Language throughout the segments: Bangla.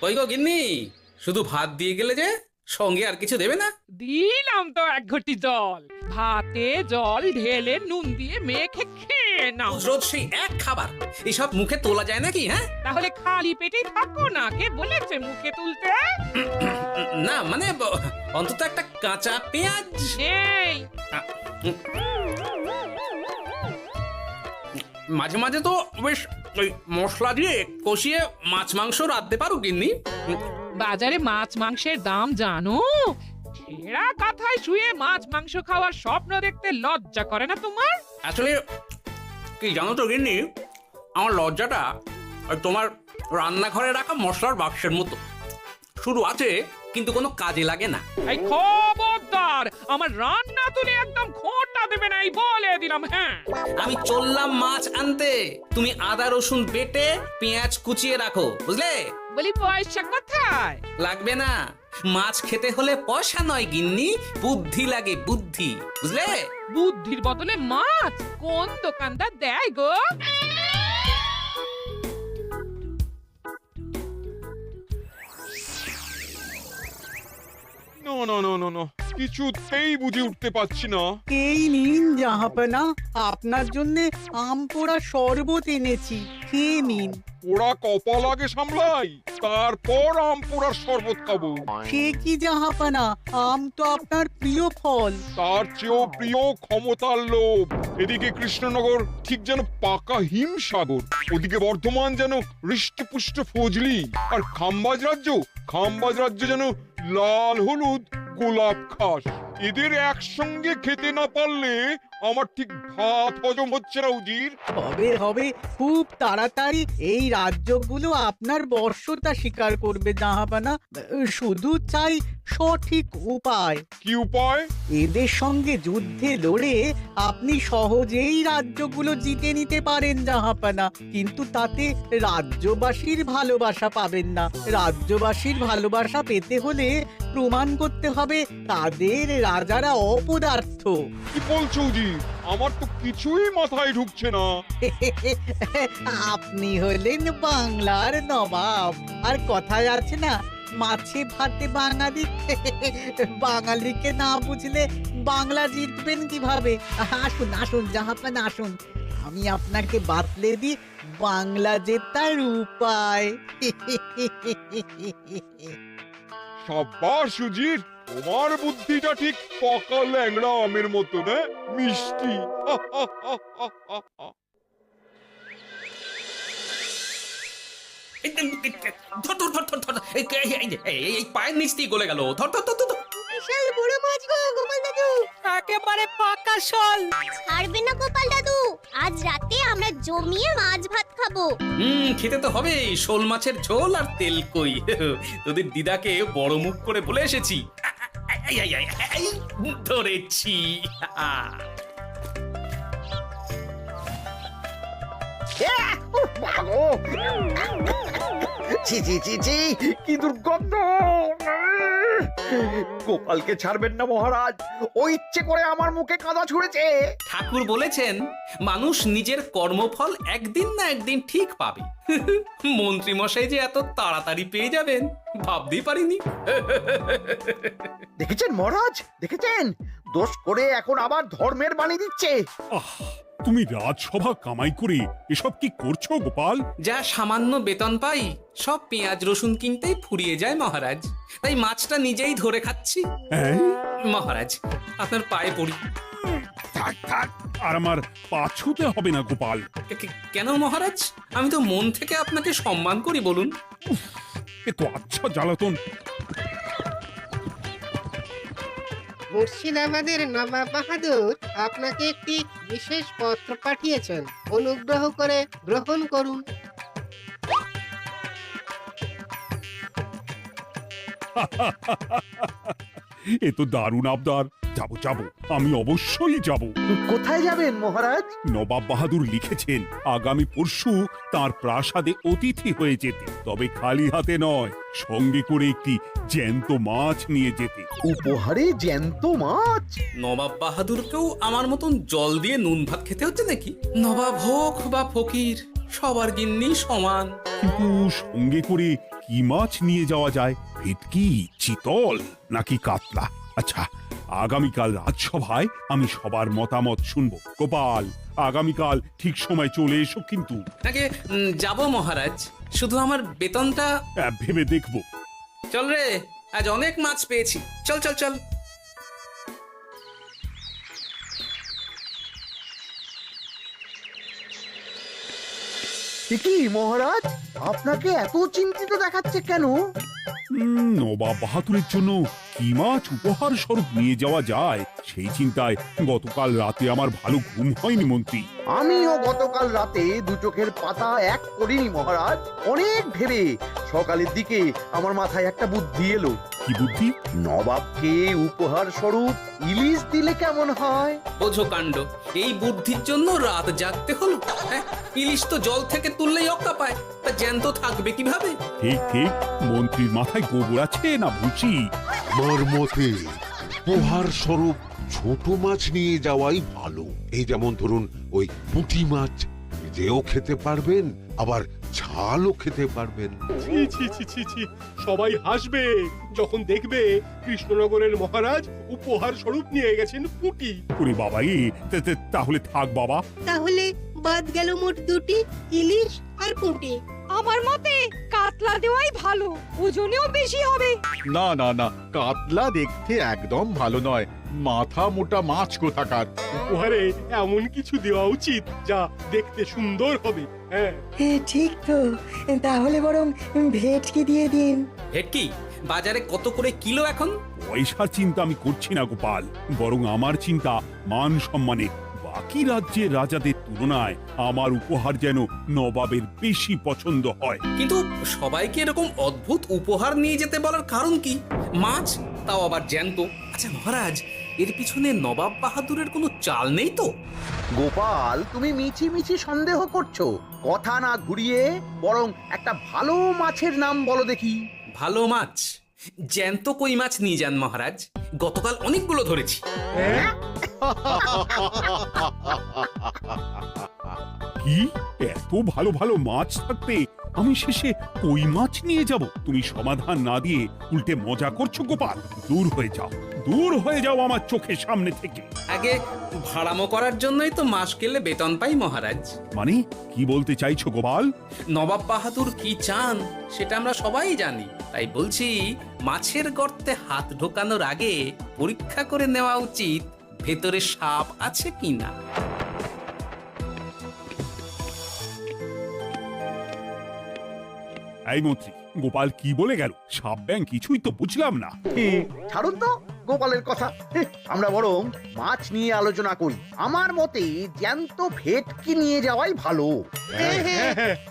কই গো গিন্নি, শুধু ভাত দিয়ে গেলে যে, সঙ্গে আর কিছু দেবে না? দিলাম তো এক ঘটি জল। ভাতে জল ঢেলে নুন দিয়ে মেখে খেয়ে নাও। রোজ রোজ সেই এক খাবার, এসব মুখে তোলা যায় নাকি? হ্যাঁ, তাহলে খালি পেটেই থাকো না, কে বলেছে মুখে তুলতে? না মানে অন্তত একটা কাঁচা পেঁয়াজ। এই মাঝে মাঝে তো বেশ ওই মশলা দিয়ে কষিয়ে মাছ মাংস রাঁধতে পারো গিন্নি। বাজারে মাছ মাংসের দাম জানো? ছেঁড়া কাঁথায় শুয়ে মাছ মাংস খাওয়ার স্বপ্ন দেখতে লজ্জা করে না তোমার? আসলে কি জানো তো গিন্নি, আমার লজ্জাটা ওই তোমার রান্নাঘরে রাখা মশলার বাক্সের মতো, শুরু আছে কিন্তু কোনো কাজে লাগে না। এই খবরদার, আমার রান্না তুলে একদম খোঁটা দেবে না, এই বলে দিলাম। হ্যাঁ, আমি চললাম মাছ আনতে, তুমি আদা রসুন বেটে পেঁয়াজ কুচিয়ে রাখো, বুঝলে? বলি পয়সা কোথায়? লাগবে না, মাছ খেতে হলে পয়সা নয় গিন্নি, বুদ্ধি লাগে, বুদ্ধি, বুঝলে? বুদ্ধির বদলে মাছ কোন দোকানদার দেয় গো? না না না না না, কিছুতেই বুঝে উঠতে পারছি না। এই নিন জাহাপনা, আপনার জন্য আম পোড়া শরবত এনেছি, খেয়ে নিন। ওরা কপাল আগে সামলাই, তারপর আম পোড়ার শরবত খাবো। সে কি জাহাপনা, আম তো আপনার প্রিয় ফল। তার চেয়েও প্রিয় ক্ষমতার লোভ। এদিকে কৃষ্ণনগর ঠিক যেন পাকা হিমসাগর, ওদিকে বর্ধমান যেন হৃষ্টপুষ্ট ফজলি, আর খাম্বাজ রাজ্য যেন লাল হলুদ গোলাপ ঘাস। এদের একসঙ্গে খেতে না পারলে আমার ঠিক ভাত হজম হচ্ছে না উজির। হবে হবে, খুব তাড়াতাড়ি এই রাজ্যগুলো আপনার বর্ষতা স্বীকার করবে জাহাপনা। শুধু চাই সঠিক উপায়। কি উপায়? এদের সঙ্গে যুদ্ধে লড়ে আপনি সহজেই রাজ্যগুলো জিতে নিতে পারেন জাহাপনা, কিন্তু তাতে রাজ্যবাসীর ভালোবাসা পাবেন না। রাজ্যবাসীর ভালোবাসা পেতে হলে প্রমাণ করতে হবে তাদের রাজারা অপদার্থ। কি বলছো উজির? আমার তো কিছুই মাথায় ঢুকছে না। আপনি হলেন বাংলার নবাব, আর কথায় আছে না, মাছে ভাতে বাঙালি। বাঙালিকে না বুঝলে বাংলা জিতবেন কিভাবে? আসুন আসুন জাহাপানা, আসুন, আমি আপনাকে বাতলে দিই বাংলা জেতার উপায়। সাব্বাস উজির, তোমার বুদ্ধিটা ঠিক পাকা ল্যাংড়া আমের মতো, না মিষ্টি। ধর ধর ধর ধর ধর, এই পায়ের নিচ দিয়ে গলে গেল, ধর ধর ধর ধর। বিশাল বড় মাছ গো গোপাল দাদু। একেবারে পাকা শোল। ছাড়বে না গোপাল দাদু, আজ রাতে আমরা জমিয়ে মাছ ভাত খাবো। খেতে তো হবে শোল মাছের ঝোল আর তেল কই। তোদের দিদাকে বড় মুখ করে বলে এসেছি, ধরেছি। ছি ছি ছি ছি, কি দুর্গন্ধ! গোপালকে ছাড়বেন না মহারাজ, ও ইচ্ছে করে আমার মুখে কাদা ছুঁড়েছে। ঠাকুর বলেছেন মানুষ নিজের কর্মফল একদিন না একদিন ঠিক পাবে। মন্ত্রী মশাই যে এত তাড়াতাড়ি পেয়ে যাবেন ভাবতেই পারিনি। দেখেছেন মহারাজ, দেখেছেন? দোষ করে এখন আবার ধর্মের বাণী দিচ্ছে। তুমি রাজসভা কামাই করে এসব কি করছো গোপাল? যা সামান্য বেতন পাই সব পেঁয়াজ রসুন কিনতেই ফুরিয়ে যায় মহারাজ, তাই মাছটা নিজেই ধরে খাচ্ছি। হ্যাঁ? মহারাজ আপনার পায়ে পড়ি। থাক থাক, আর আমার পা ছুঁতে হবে না গোপাল। কেন মহারাজ? আমি তো মন থেকে আপনাকে সম্মান করি, বলুন। এ তো আচ্ছা জ্বালাতন। মুর্শিদাবাদের নবাব বাহাদুর আপনাকে একটি বিশেষ পত্র পাঠিয়েছেন, অনুগ্রহ করে গ্রহণ করুন। এ তো দারুণ আবদার। যাবো যাবো, আমি অবশ্যই যাব। কোথায় যাবেন মহারাজ? নবাব বাহাদুর লিখেছেন আগামী পরশু তার প্রাসাদে অতিথি হয়ে যেতে, তবে খালি হাতে নয়, সঙ্গে করে একটি জ্যান্ত মাছ নিয়ে যেতে। উপহারে জ্যান্ত মাছ? নবাব বাহাদুরকেও আমার মতন জল দিয়ে নুন ভাত খেতে হচ্ছে নাকি? নবাব হোক বা ফকির, সবার গিন্নি সমান। কিন্তু সঙ্গে করে কি মাছ নিয়ে যাওয়া যায়? ভেটকি, চিতল নাকি কাতলা? আচ্ছা, আগামীকাল রাজসভায় আমি সবার মতামত শুনবো। গোপাল, আগামীকাল ঠিক সময় চলে এসো কিন্তু। নাকি যাব মহারাজ, শুধু আমার বেতনটা। ভেবে দেখবো। চল রে, আজ অনেক মাছ পেয়েছি। চল চল চল। কি মহারাজ, আপনাকে এত চিন্তিত দেখাচ্ছে কেন? নবাব বাহাদুরের জন্য কি মাছ উপহার স্বরূপ নিয়ে যাওয়া যায় সেই চিন্তায় গতকাল রাতে আমার ভালো ঘুম হয়নি মন্ত্রী। আমিও গতকাল রাতে দু চোখের পাতা এক করিনি মহারাজ। অনেক ভেবে সকালের দিকে আমার মাথায় একটা বুদ্ধি এলো। কি বুদ্ধি? নবাবকে উপহার স্বরূপ ইলিশ দিলে কেমন হয়? বোঝো কাণ্ড, এই বুদ্ধির জন্য রাত জাগতে হলো। হ্যাঁ, ইলিশ তো জল থেকে তুললেই অক্কা পায়, তা জ্যান্ত থাকবে কিভাবে? ঠিক ঠিক, মন্ত্রীর মাথায় গোবর আছে না ভুসি? আমার মতে উপহার স্বরূপ ছোট মাছ নিয়ে যাওয়াই ভালো। এই যেমন ধরুন ওই পুঁটি মাছ, নিজেও খেতে পারবেন আবার ঝালও খেতে পারবেন। ছি ছি ছি ছি ছি, সবাই হাসবে যখন দেখবে কৃষ্ণনগরের মহারাজ উপহার স্বরূপ নিয়ে গেছেন পুঁটি। ওরে বাবা, তাহলে থাক বাবা। তাহলে বাদ গেল মোট দুটি, ইলিশ আর পুঁটি। আমার মতে কাতলা দেওয়াই ভালো, ওজনেও বেশি হবে। না না না, কাতলা দেখতে একদম ভালো নয়, মাথা মোটা মাছ কোথাকার। উপহারে এমন কিছু দেওয়া উচিত যা দেখতে সুন্দর হবে। হ্যাঁ ঠিক তো, তাহলে বরং ভেটকি দিয়ে দিন। ভেটকি বাজারে কত করে কিলো এখন? পয়সার চিন্তা আমি করছি না গোপাল, বরং আমার চিন্তা মান সম্মানের। বাকি রাজ্যের রাজাদের তুলনায় আমার উপহার যেন নবাবের বেশি পছন্দ হয়। কিন্তু সবাইকে এরকম অদ্ভুত উপহার নিয়ে যেতে বলার কারণ কি? মাছ, তাও আবার জ্যান্ত। আচ্ছা মহারাজ, এর পিছনে নবাব বাহাদুরের কোনো চাল নেই তো? গোপাল, তুমি মিছি মিছি সন্দেহ করছো। কথা না ঘুরিয়ে বরং একটা ভালো মাছের নাম বলো দেখি। ভালো মাছ? জ্যান্ত কই মাছ নিয়ে যান মহারাজ, গতকাল অনেকগুলো ধরেছি। কি, এত ভালো ভালো মাছ থাকতে আমি শেষে কই মাছ নিয়ে যাব? তুমি সমাধান না দিয়ে উল্টে মজা করছো গোপাল। দূর হয়ে যাও, দূর হয়ে যাও আমার চোখের সামনে থেকে। আগে ভাড়ামো করার জন্যই তো মাস গেলে বেতন পাই মহারাজ। মানে কি বলতে চাইছো গোপাল? নবাব বাহাদুর কি চান সেটা আমরা সবাই জানি, তাই বলছি মাছের গর্তে হাত ঢোকানোর আগে পরীক্ষা করে নেওয়া উচিত ভেতরে সাপ আছে কিনা। এই মন্ত্রী, গোপাল কি বলে গেল? সাপ ব্যাং কিছুই তো বুঝলাম না। ছাড়ুন তো গোপালের কথা, আমরা বরং মাছ নিয়ে আলোচনা করি। আমার মতে জ্যান্ত ভেটকি নিয়ে যাওয়াই ভালো।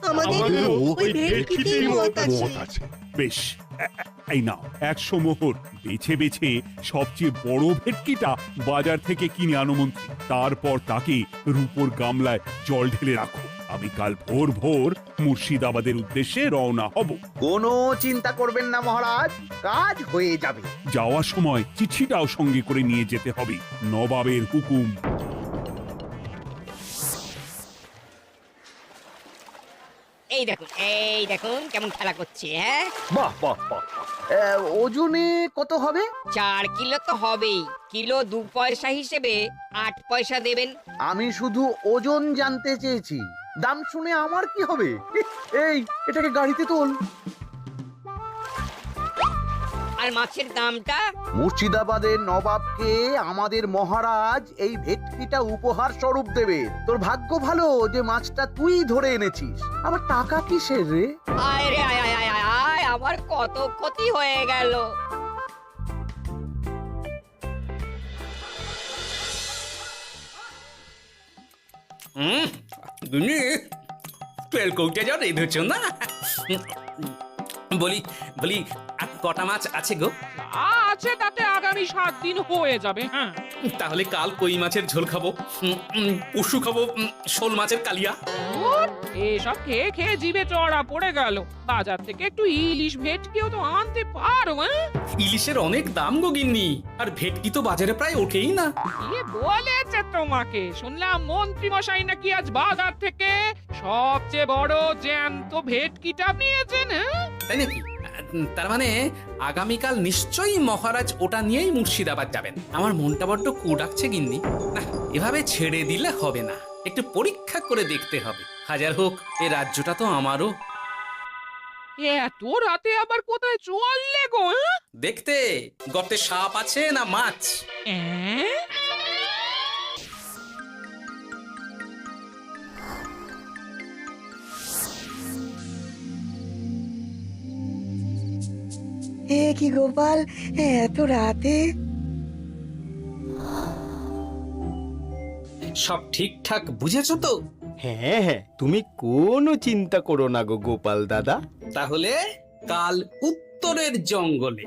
আমাদেরও ওই ভেটকিতেই মত আছে। বেশ, এই নাও 100 মোহর। বেছে বেছে সবচেয়ে বড় ভেটকিটা বাজার থেকে কিনে আনো মন্ত্রী। তারপর তাকে রূপোর গামলায় জল ঢেলে রাখো। আমি কাল ভোর ভোর মুর্শিদাবাদের উদ্দেশ্যে রওনা হব। কোনো চিন্তা করবেন না মহারাজ, কাজ হয়ে যাবে। যাওয়ার সময় চিঠিটাও সঙ্গে করে নিয়ে যেতে হবে। নবাবের হুকুম। এই দেখুন কেমন খেলা করছে। হ্যাঁ, বাহ বাহ বাহ। ওজনে কত হবে? 4 কিলো তো হবেই। কিলো 2 পয়সা হিসেবে 8 পয়সা দেবেন। আমি শুধু ওজন জানতে চেয়েছি, দাম শুনে আমার কি হবে? এই, এটাকে গাড়িতে তোল। আর মাছের দামটা? মুর্শিদাবাদের নবাবকে আমাদের মহারাজ এই ভেটকিটা উপহার স্বরূপ দেবে। তোর ভাগ্য ভালো যে মাছটা তুই ধরে এনেছিস। আবার টাকা কিসের রে? আয় রে আয় আয় আয় আয় আয়, আমার কত ক্ষতি হয়ে গেল। তেল কৌটে যা রেঁধেছ না। বলি বলি আর কটা মাছ আছে গো? আছে তাতে আগামী 7 দিন হয়ে যাবে। হ্যাঁ, তাহলে কাল কই মাছের ঝোল খাবো, পরশু খাবো শোল মাছের কালিয়া। এসব খেয়ে খেয়ে জিভে চড়া পড়ে গেল। বাজার থেকে একটু ইলিশ ভেটকিও তো আনতে পারো। ইলিশের অনেক দাম গো গিন্নি, আর ভেটকি তো বাজারে প্রায় ওঠেই না। কে বলেছে তোমাকে? শুনলাম মন্ত্রী মশাই নাকি আজ বাজার থেকে সবচেয়ে বড় জ্যান্ত ভেটকিটা নিয়েছেন। তাই নাকি? তার মানে আগামীকাল নিশ্চয়ই মহারাজ ওটা নিয়েই মুর্শিদাবাদ যাবেন। আমার মনটা বড্ড কু ডাকছে গিন্নি। না, এভাবে ছেড়ে দিলে হবে না, একটু পরীক্ষা করে দেখতে হবে। হাজার হোক এ রাজ্যটা তো আমারও। এত রাতে আবার কোথায় চললে গো? দেখতে গর্তে সাপ আছে না মাছ। হ্যাঁ? এ কি গোপাল, এত রাতে? সব ঠিকঠাক বুঝেছো তো? হ্যাঁ হ্যাঁ, তুমি কোনো চিন্তা করো না গো গোপাল দাদা। তাহলে কাল উত্তরের জঙ্গলে।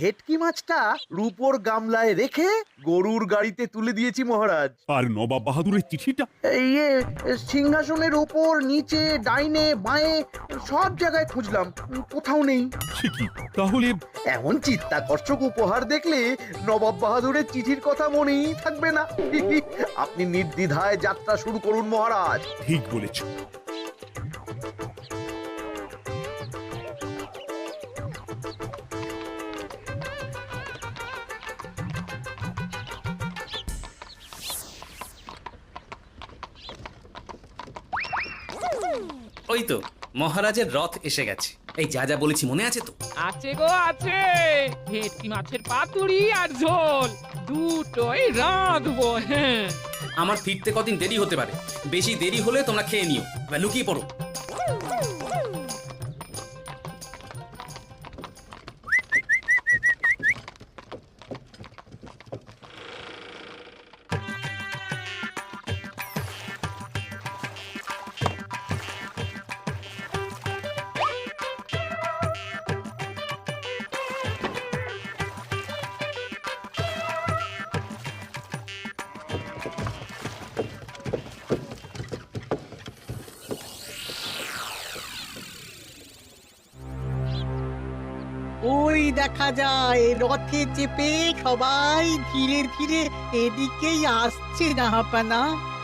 ভেটকি মাছটা রূপোর গামলায় রেখে গরুর গাড়িতে তুলে দিয়েছি মহারাজ। আর নবাব বাহাদুরের চিঠিটা? ইয়ে, সিংহাসনের ওপর, নিচে, ডাইনে, বাঁয়ে সব জায়গায় খুঁজলাম, কোথাও নেই। সে কি তাহলে? এমন চিত্তাকর্ষক উপহার দেখলে নবাব বাহাদুরের চিঠির কথা মনেই থাকবে না। আপনি নির্দ্বিধায় যাত্রা শুরু করুন মহারাজ। ঠিক বলেছ। ওই তো মহারাজের রথ এসে গেছে। এই যা যা বলেছি মনে আছে তো? আছে গো আছে। ভেটকি মাছের পাতুরি আর ঝোল দুটোই রাঁধবো। হ্যাঁ, আমার ফিরতে কদিন দেরি হতে পারে, বেশি দেরি হলে তোমরা খেয়ে নিও, এবার লুকিয়ে পড়ো। ওই দেখা যায় রথে চেপে সবাই ধীরে ধীরে এদিকেই আসছে জাহাপানা।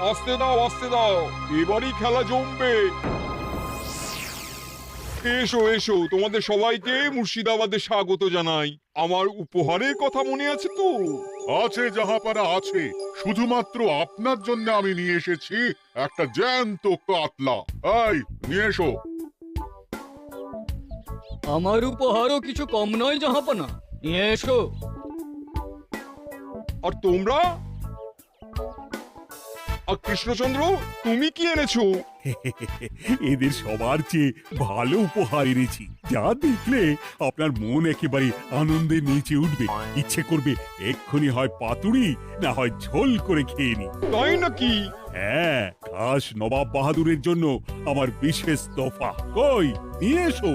আসতে দাও, আসতে দাও, এবারই খেলা জমবে। এসো এসো, তোমাদের সবাইকে মুর্শিদাবাদে স্বাগত জানাই। আমার উপহারের কথা মনে আছে তো? আছে জাহাপানা আছে, শুধুমাত্র আপনার জন্য আমি নিয়ে এসেছি একটা জ্যান্ত কাতলা। এই নিয়ে এসো। আমার উপহারও কিছু কম নয় জাহাপানা, নিয়ে এসো। আর তোমরা? আর কৃষ্ণচন্দ্র, তুমি কি এনেছো? এদের সবার চেয়ে ভালো উপহার এনেছি, যা দেখলে আপনার মন একেবারে আনন্দে নেচে উঠবে। ইচ্ছে করবে এক্ষুনি হয় পাতুরি না হয় ঝোল করে খেয়ে নি। তাই নাকি? হ্যাঁ, খাস নবাব বাহাদুরের জন্য আমার বিশেষ তোফা। কই নিয়ে এসো।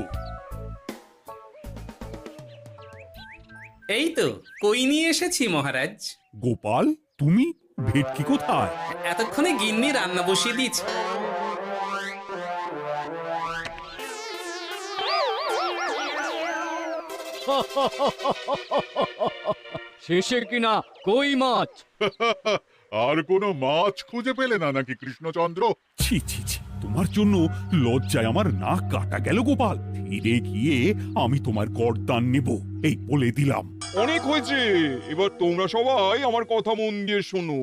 এই তো কই নিয়ে এসেছি মহারাজ। গোপাল, তুমি? ভেটকি কোথায়? এতক্ষণে গিন্নি রান্না বসিয়ে দিয়েছে। শেষে কিনা কই মাছ? আর কোনো মাছ খুঁজে পেলে না নাকি কৃষ্ণচন্দ্র? ছি ছি ছি, তোমার জন্য লজ্জায় আমার নাক কাটা গেল গোপাল। ফিরে গিয়ে আমি তোমার গর্দান নেব, এই বলে দিলাম। অনেক হয়েছে, এবার তোমরা সবাই আমার কথা মন দিয়ে শোনো।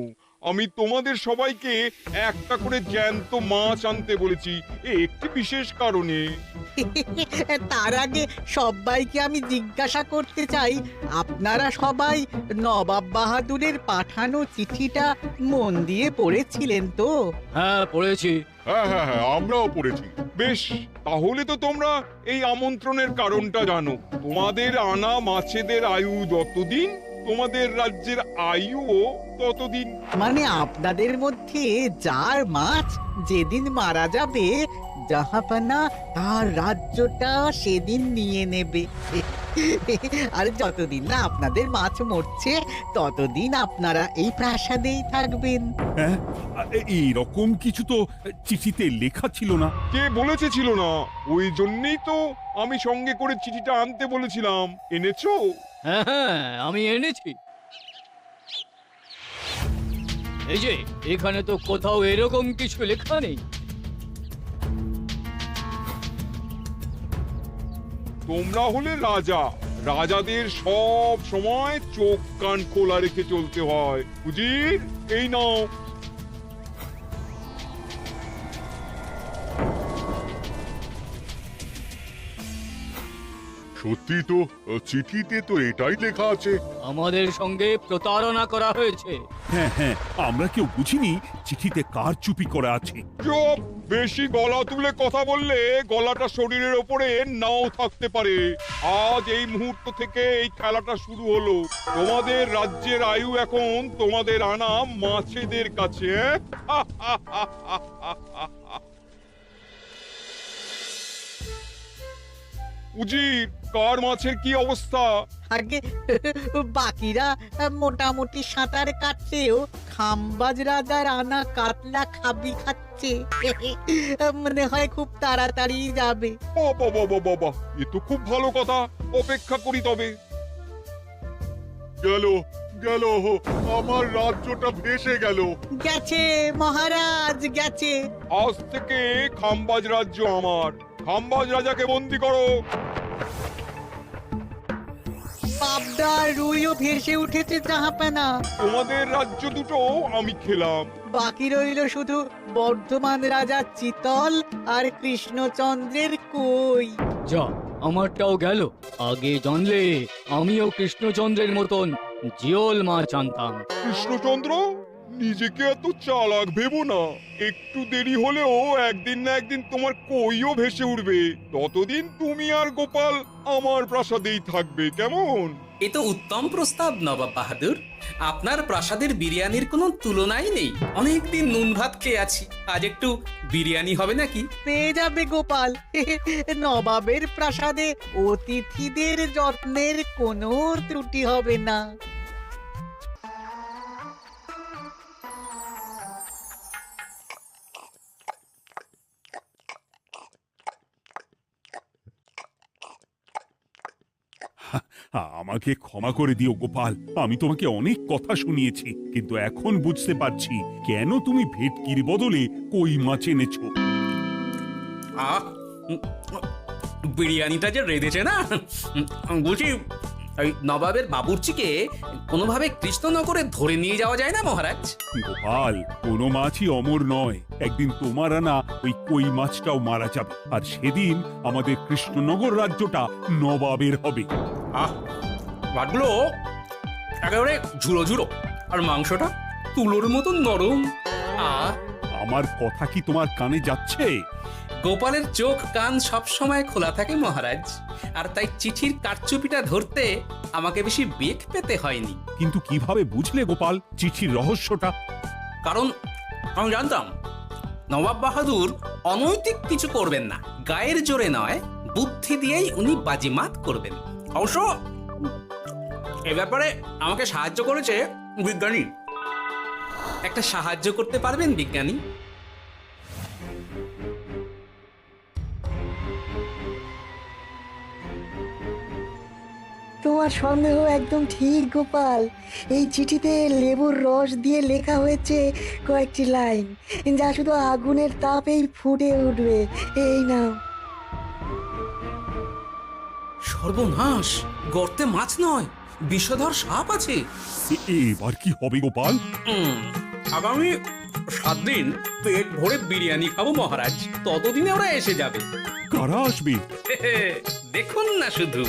আমি তোমাদের সবাইকে একটা করে জ্যান্ত মাছ আনতে বলেছি, একটি বিশেষ কারণে। তার আগে সবাইকে আমি জিজ্ঞাসা করতে চাই, আপনারা সবাই নবাব বাহাদুরের পাঠানো চিঠিটা মন দিয়ে পড়েছিলেন তো? হ্যাঁ পড়েছি। হ্যাঁ হ্যাঁ হ্যাঁ, আমরাও পড়েছি। বেশ, তাহলে তো তোমরা এই আমন্ত্রণের কারণটা জানো। তোমাদের আনা মাছেদের আয়ু যতদিন, তোমাদের রাজ্যের আয়ুও ততদিন। মানে আপনাদের মধ্যে যার মাছ যেদিন মারা যাবে, জাহাপানা তার রাজ্যটা সেদিন নিয়ে নেবে। আর যতদিন না আপনাদের মাছ মরছে, ততদিন আপনারা এই প্রাসাদেই থাকবেন। হ্যাঁ, এইরকম কিছু তো চিঠিতে লেখা ছিল না। কে বলেছে ছিল না? ওই জন্যই তো আমি সঙ্গে করে চিঠিটা আনতে বলেছিলাম। এনেছো? হ্যাঁ হ্যাঁ, আমি এনেছি। এই যে এখানে তো কোথাও এরকম কিছু লেখা নেই। তোমরা হলে রাজা, রাজাদের সব সময় চোখ কান খোলা রেখে চলতে হয়। উজির, এই নাও। সত্যি তো, চিঠিতে তো এটাই লেখা আছে। আমাদের সঙ্গে প্রতারণা করা হয়েছে। হ্যাঁ হ্যাঁ, আমরা কেউ বুঝিনি চিঠিতে কার চুপি করা আছে। চুপ! বেশি গলা তুলে কথা বললে গলাটা শরীরের ওপরে নাও থাকতে পারে। আজ এই মুহূর্ত থেকে এই খেলাটা শুরু হলো। তোমাদের রাজ্যের আয়ু এখন তোমাদের আনা মাছেদের কাছে। উজির, কার মাছের কি অবস্থা? আগে বাকিরা মোটামুটি সাঁতার কাটলেও খাম্বাজ রাজার আনা কাতলা খাবি খাচ্ছে। মনে হয় খুব তাড়াতাড়ি যাবে। বাবা বাবা বাবা, এ তো খুব ভালো কথা। অপেক্ষা করি তবে। গেল গেল, আমার রাজ্যটা ভেসে গেল। গেছে মহারাজ, গেছে। আজ থেকে খাম্বাজ রাজ্য আমার। খাম্বাজ রাজাকে বন্দি করো। পাবদা রুইও ভেসে উঠেছে জাহাপানা। তোমাদের রাজ্য দুটো আমি খেলাম। বাকি রইল শুধু বর্ধমান রাজা চিতল আর কৃষ্ণচন্দ্রের কই। যা, আমারটাও গেল। আগে জানলে আমিও কৃষ্ণচন্দ্রের মতন জিওল মাছ আনতাম। কৃষ্ণচন্দ্র, নিজেকে এত চালাক ভেবো না। একটু দেরি হলেও একদিন না একদিন তোমার কইও ভেসে উঠবে। ততদিন তুমি আর গোপাল আমার প্রাসাদেই থাকবে, কেমন? এ তো উত্তম প্রস্তাব নবাব বাহাদুর। আপনার প্রাসাদের বিরিয়ানির কোনো তুলনাই নেই। অনেকদিন নুন ভাত খেয়ে আছি, আজ একটু বিরিয়ানি হবে নাকি? পেয়ে যাবে গোপাল। নবাবের প্রাসাদে অতিথিদের যত্নের কোনো ত্রুটি হবে না। আমাকে ক্ষমা করে দিও গোপাল, আমি তোমাকে অনেক কথা শুনিয়েছি, কিন্তু এখন বুঝতে পারছি কেন তুমি ভেটকির বদলে কই মাছ এনেছো। আহ, বিরিয়ানিটা যে রেঁধেছে না, বলছি ওই নবাবের বাবুর্চিকে কোনোভাবে কৃষ্ণনগরে ধরে নিয়ে যাওয়া যায় না মহারাজ? গোপাল, কোনো মাছই অমর নয়। একদিন তোমার আনা ওই কই মাছটাও মারা যাবে, আর সেদিন আমাদের কৃষ্ণনগর রাজ্যটা নবাবের হবে। আহ, মাছগুলো একেবারে ঝুড়ো ঝুড়ো, আর মাংসটা তুলোর মতন নরম। আহ, আমার কথা কি তোমার কানে যাচ্ছে? গোপালের চোখ কান সবসময় খোলা থাকে মহারাজ, আর তাই চিঠির কারচুপিটা ধরতে আমাকে বেশি বেগ পেতে হয়নি। কিন্তু কিভাবে বুঝলে গোপাল চিঠির রহস্যটা? কারণ আমি জানতাম নবাব বাহাদুর অনৈতিক কিছু করবেন না। গায়ের জোরে নয়, বুদ্ধি দিয়েই উনি বাজিমাত করবেন। অবশ্য এ ব্যাপারে আমাকে সাহায্য করেছে বিজ্ঞানী। একটা সাহায্য করতে পারবেন বিজ্ঞানী? তোমার সন্দেহ একদম ঠিক গোপাল। এই চিঠিতে লেবুর রস দিয়ে লেখা হয়েছে কয়েকটি লাইন, যা শুধু আগুনের তাপেই ফুটে উঠবে। এই নাও। সর্বনাশ! গর্তে মাছ নয়, বিষধর সাপ আছে। এবার কি হবে গোপাল? আগামী 7 দিন পেট ভরে বিরিয়ানি খাবো মহারাজ। ততদিনে ওরা এসে যাবে। কারা আসবে? দেখুন না শুধু।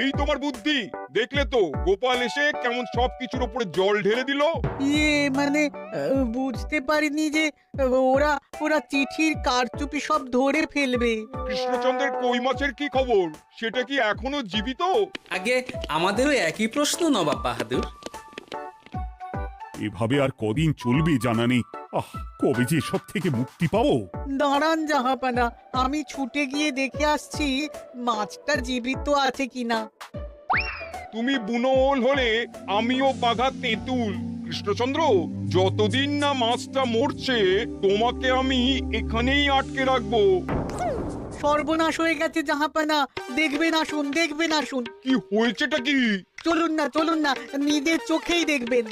এই তোমার বুদ্ধি, দেখলে তো গোপাল এসে কেমন সবকিছুর উপরে জল ঢেলে দিল। মানে বুঝতে পারিনি যে ওরা ওরা চিঠির কারচুপি সব ধরে ফেলবে। কৃষ্ণচন্দ্রের কই মাছের কি খবর? সেটা কি এখনো জীবিত? আগে আমাদেরও একই প্রশ্ন নবাব বাহাদুর। এভাবে আর কদিন চলবে জানা নেই। কবে যে সব থেকে মুক্তি পাবো। দাঁড়ান জাহাপানা, আমি ছুটে গিয়ে দেখে আসছি মাছটা জীবিত আছে কিনা। তুমি বুনোল হলে আমিও বাঘা তেঁতুল। কৃষ্ণচন্দ্র, যতদিন না মাছটা মরছে তোমাকে আমি এখানেই আটকে রাখবো। সর্বনাশ হয়ে গেছে জাহাপানা, দেখবেন আসুন, দেখবেন আসুন। কি হয়েছেটা কি? চলুন না, নিজের চোখেই দেখবেন।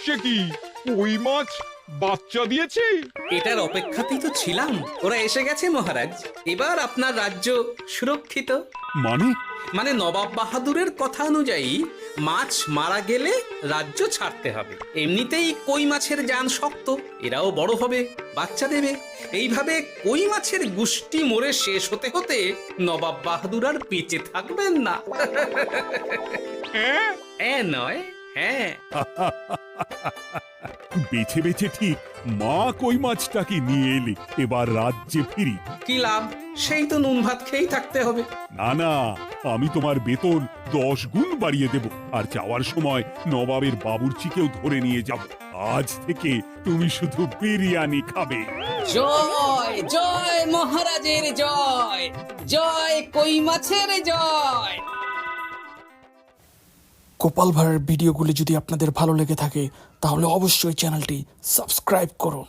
সে কি, কই মাছ বাচ্চা দিয়েছে? এটার অপেক্ষাতেই তো ছিলাম। ওরা এসে গেছে মহারাজ। এবার আপনার রাজ্য সুরক্ষিত। মানে নবাব বাহাদুরের কথা অনুযায়ী মাছ মারা গেলে রাজ্য ছাড়তে হবে। এমনিতেই কই মাছের জান শক্ত, এরাও বড় হবে, বাচ্চা দেবে। এইভাবে কই মাছের গুষ্টি মরে শেষ হতে হতে নবাব বাহাদুর আর বেঁচে থাকবেন না। নয়, হ্যাঁ। বেছে বেছে ঠিক মা কই মাছটাকে নিয়ে এলে। এবার রাজ্যে ফিরি। কি লাভ? সেই তো নুন ভাত খেয়েই থাকতে হবে। না, আমি তোমার বেতন 10 গুণ বাড়িয়ে দেব। আর যাওয়ার সময় নবাবের বাবুর্চিকেও ধরে নিয়ে যাব। আজ থেকে তুমি শুধু বিরিয়ানি খাবে। জয় জয় মহারাজের জয়, জয় কই মাছের জয়। গোপাল ভাঁড়ের ভিডিওগুলি যদি আপনাদের ভালো লেগে থাকে তাহলে অবশ্যই চ্যানেলটি সাবস্ক্রাইব করুন।